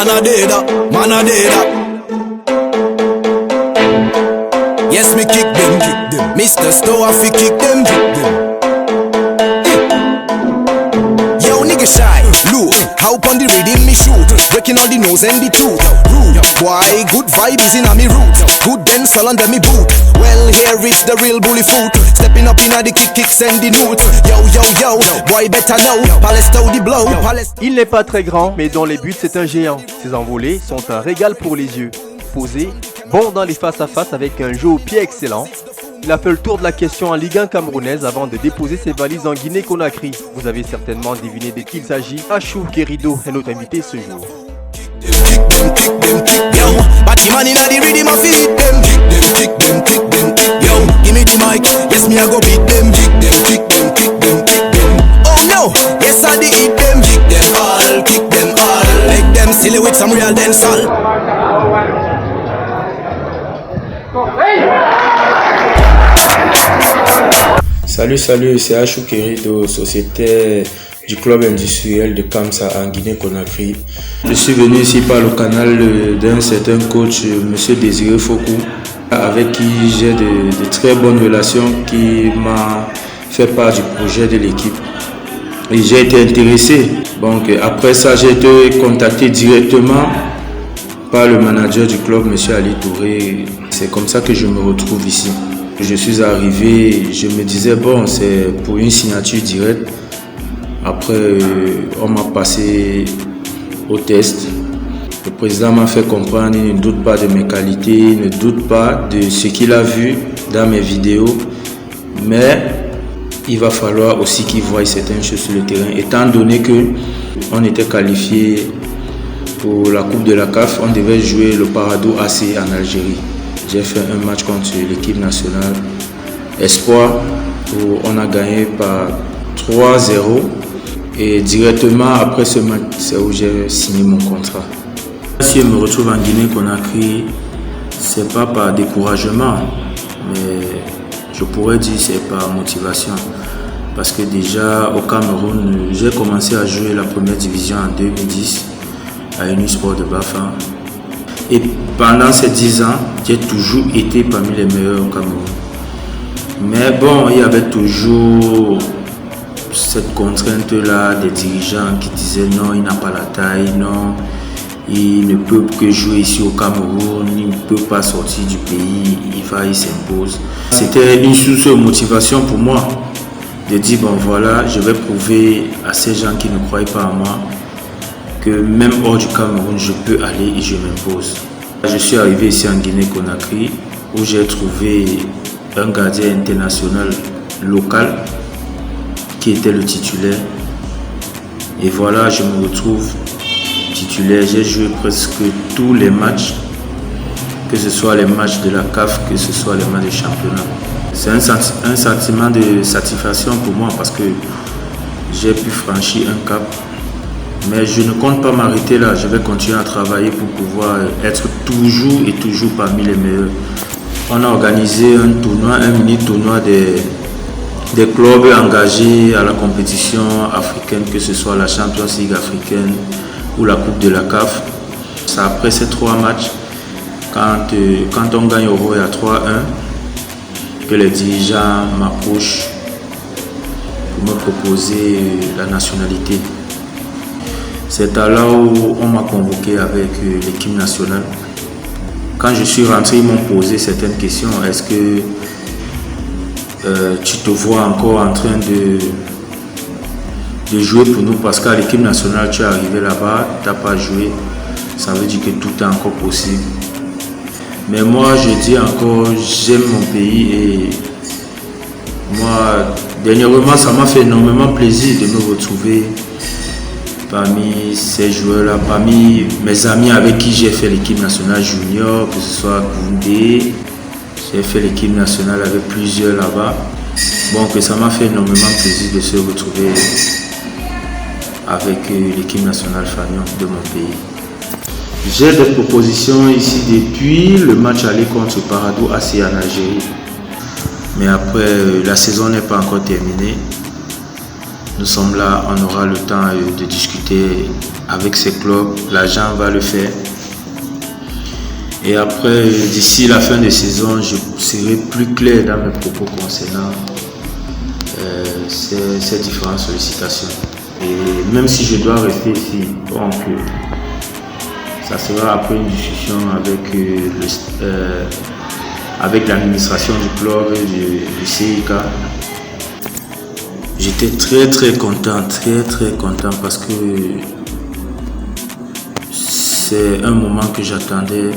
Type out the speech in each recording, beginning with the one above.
man a day that, man a day that. Yes, me kick them, Mr. Stower fi kick them, Yo, nigga shy, look, how on the rhythm me shoot, breaking all the nose and the tooth. Rude, boy, good vibe is in a me root, good dance all under me boot. Well, here it's the real bully foot, stepping up in a the kicks and the notes. Yo, yo, yo, boy better know, Palestine the blow. Il n'est pas très grand, mais dans les buts c'est un géant. Ses envolées sont un régal pour les yeux. Posé, bon dans les face-à-face avec un jeu au pied excellent. Il a fait le tour de la question en Ligue 1 camerounaise avant de déposer ses valises en Guinée-Conakry. Vous avez certainement deviné de qui il s'agit. Achou Guérido est notre invité ce jour. Salut, c'est Achou Guérido, sociétaire du club industriel de Kamsa en Guinée-Conakry. Je suis venu ici par le canal d'un certain coach, Monsieur Désiré Fokou, avec qui j'ai de très bonnes relations, qui m'a fait part du projet de l'équipe. Et j'ai été intéressé. Donc après ça, j'ai été contacté directement par le manager du club, Monsieur Ali Touré. C'est comme ça que je me retrouve ici. Je suis arrivé, je me disais bon, c'est pour une signature directe. Après, on m'a passé au test. Le président m'a fait comprendre, il ne doute pas de mes qualités, il ne doute pas de ce qu'il a vu dans mes vidéos. Mais il va falloir aussi qu'il voie certaines choses sur le terrain. Étant donné qu'on était qualifié pour la Coupe de la CAF, on devait jouer le Parado AC en Algérie. J'ai fait un match contre l'équipe nationale Espoir où on a gagné par 3-0 et directement après ce match, c'est où j'ai signé mon contrat. Si je me retrouve en Guinée-Conakry, c'est pas par découragement, mais je pourrais dire c'est par motivation. Parce que déjà au Cameroun, j'ai commencé à jouer la première division en 2010 à Unisport de Bafang. Et pendant ces 10 ans, j'ai toujours été parmi les meilleurs au Cameroun. Mais bon, il y avait toujours cette contrainte-là des dirigeants qui disaient non, il n'a pas la taille, non, il ne peut que jouer ici au Cameroun, il ne peut pas sortir du pays, il s'impose. C'était une source de motivation pour moi de dire bon voilà, je vais prouver à ces gens qui ne croient pas en moi que même hors du Cameroun, je peux aller et je m'impose. Je suis arrivé ici en Guinée-Conakry où j'ai trouvé un gardien international local qui était le titulaire. Et voilà, je me retrouve titulaire. J'ai joué presque tous les matchs, que ce soit les matchs de la CAF, que ce soit les matchs de championnat. C'est un sentiment de satisfaction pour moi parce que j'ai pu franchir un cap. Mais je ne compte pas m'arrêter là, je vais continuer à travailler pour pouvoir être toujours parmi les meilleurs. On a organisé un tournoi, un mini-tournoi des clubs engagés à la compétition africaine, que ce soit la Champions League africaine ou la Coupe de la CAF. C'est après ces 3 matchs, quand on gagne au Royal à 3-1, que les dirigeants m'approchent pour me proposer la nationalité. C'est à là où on m'a convoqué avec l'équipe nationale. Quand je suis rentré, ils m'ont posé certaines questions. Est-ce que tu te vois encore en train de jouer pour nous? Parce qu'à l'équipe nationale, tu es arrivé là-bas, tu n'as pas joué. Ça veut dire que tout est encore possible. Mais moi, je dis encore, j'aime mon pays et moi, dernièrement, ça m'a fait énormément plaisir de me retrouver parmi ces joueurs-là, parmi mes amis avec qui j'ai fait l'équipe nationale junior, que ce soit Koundé, j'ai fait l'équipe nationale avec plusieurs là-bas. Bon, que ça m'a fait énormément plaisir de se retrouver avec l'équipe nationale Fagnon de mon pays. J'ai des propositions ici depuis le match aller contre Parado AC en Algérie. Mais après, la saison n'est pas encore terminée. Nous sommes là, on aura le temps de discuter avec ces clubs. L'agent va le faire. Et après, d'ici la fin de saison, je serai plus clair dans mes propos concernant ces différentes sollicitations. Et même si je dois rester ici, donc ça sera après une discussion avec l'administration du club et du CIK. J'étais très content parce que c'est un moment que j'attendais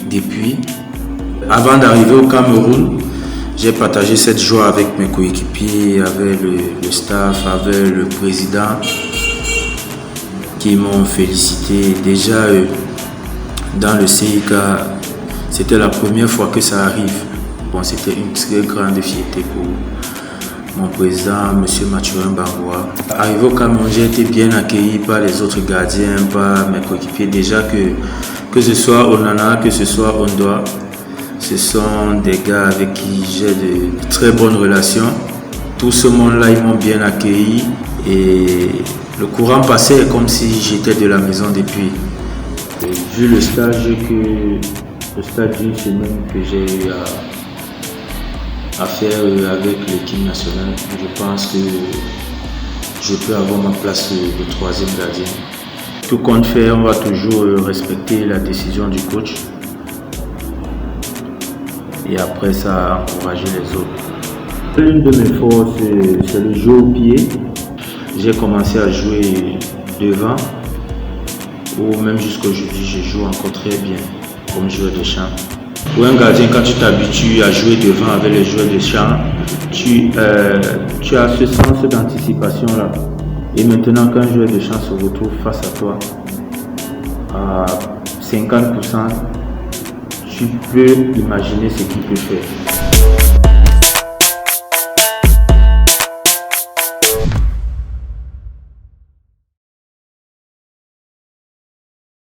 depuis. Avant d'arriver au Cameroun, j'ai partagé cette joie avec mes coéquipiers, avec le staff, avec le président qui m'ont félicité. Déjà dans le CIK, c'était la première fois que ça arrive. Bon, c'était une très grande fierté pour mon président, M. Mathurin Bangoua. Arrivé au Cameroun, j'ai été bien accueilli par les autres gardiens, par mes coéquipiers. Déjà que ce soit Onana, que ce soit Ondoa, ce sont des gars avec qui j'ai de très bonnes relations. Tout ce monde-là, ils m'ont bien accueilli et le courant passait comme si j'étais de la maison depuis. Et vu le stage d'une semaine que j'ai eu à faire avec l'équipe nationale, je pense que je peux avoir ma place de troisième gardien. Tout compte fait, on va toujours respecter la décision du coach et après ça, encourager les autres. L'une de mes forces, c'est le jeu au pied. J'ai commencé à jouer devant, ou même jusqu'aujourd'hui, je joue encore très bien comme joueur de champ. Pour un gardien, quand tu t'habitues à jouer devant avec les joueurs de champ, tu as ce sens d'anticipation-là. Et maintenant, quand un joueur de champ se retrouve face à toi, à 50%, tu peux imaginer ce qu'il peut faire.